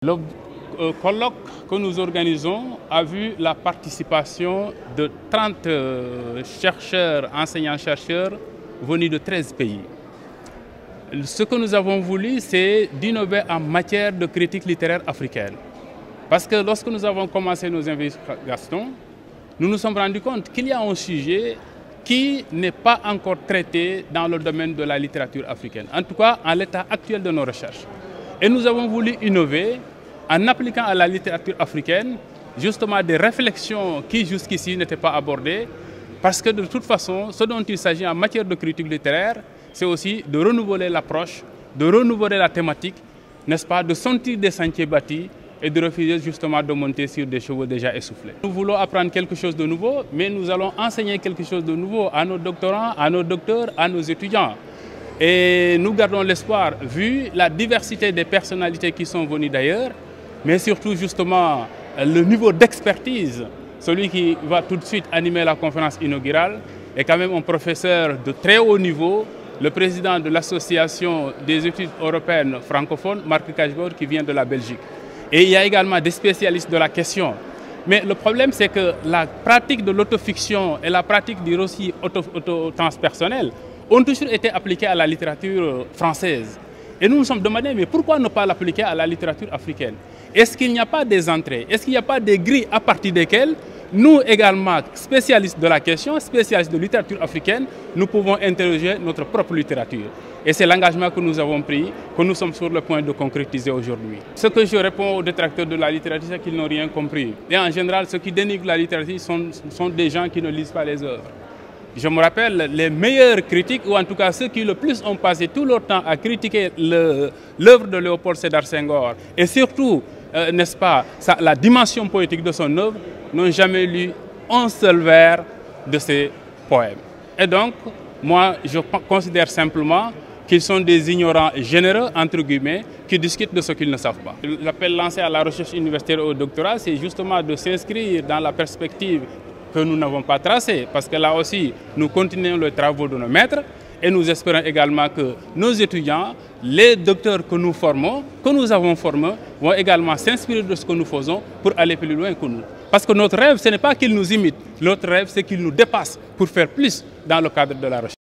Le colloque que nous organisons a vu la participation de 30 chercheurs, enseignants-chercheurs venus de 13 pays. Ce que nous avons voulu, c'est d'innover en matière de critique littéraire africaine. Parce que lorsque nous avons commencé nos investigations, nous nous sommes rendus compte qu'il y a un sujet qui n'est pas encore traité dans le domaine de la littérature africaine, en tout cas en l'état actuel de nos recherches. Et nous avons voulu innover en appliquant à la littérature africaine justement des réflexions qui jusqu'ici n'étaient pas abordées, parce que de toute façon, ce dont il s'agit en matière de critique littéraire, c'est aussi de renouveler l'approche, de renouveler la thématique, n'est-ce pas, de sentir des sentiers bâtis et de refuser justement de monter sur des chevaux déjà essoufflés. Nous voulons apprendre quelque chose de nouveau, mais nous allons enseigner quelque chose de nouveau à nos doctorants, à nos docteurs, à nos étudiants. Et nous gardons l'espoir, vu la diversité des personnalités qui sont venues d'ailleurs, mais surtout justement le niveau d'expertise. Celui qui va tout de suite animer la conférence inaugurale est quand même un professeur de très haut niveau, le président de l'association des études européennes francophones, Marc Kajbor, qui vient de la Belgique. Et il y a également des spécialistes de la question. Mais le problème, c'est que la pratique de l'autofiction et la pratique du récit transpersonnel ont toujours été appliquées à la littérature française. Et nous nous sommes demandé, mais pourquoi ne pas l'appliquer à la littérature africaine? Est-ce qu'il n'y a pas des entrées? Est-ce qu'il n'y a pas des grilles à partir desquelles nous également, spécialistes de la question, spécialistes de littérature africaine, nous pouvons interroger notre propre littérature? Et c'est l'engagement que nous avons pris, que nous sommes sur le point de concrétiser aujourd'hui. Ce que je réponds aux détracteurs de la littérature, c'est qu'ils n'ont rien compris. Et en général, ceux qui dénigrent la littérature sont des gens qui ne lisent pas les œuvres. Je me rappelle, les meilleurs critiques, ou en tout cas ceux qui le plus ont passé tout leur temps à critiquer l'œuvre de Léopold Sédar Senghor, et surtout, n'est-ce pas, la dimension poétique de son œuvre, n'ont jamais lu un seul vers de ses poèmes. Et donc, moi, je considère simplement qu'ils sont des ignorants généreux, entre guillemets, qui discutent de ce qu'ils ne savent pas. L'appel lancé à la recherche universitaire et au doctorat, c'est justement de s'inscrire dans la perspective que nous n'avons pas tracée, parce que là aussi, nous continuons les travaux de nos maîtres, et nous espérons également que nos étudiants, les docteurs que nous formons, que nous avons formés, vont également s'inspirer de ce que nous faisons pour aller plus loin que nous. Parce que notre rêve, ce n'est pas qu'ils nous imitent, notre rêve, c'est qu'ils nous dépassent pour faire plus dans le cadre de la recherche.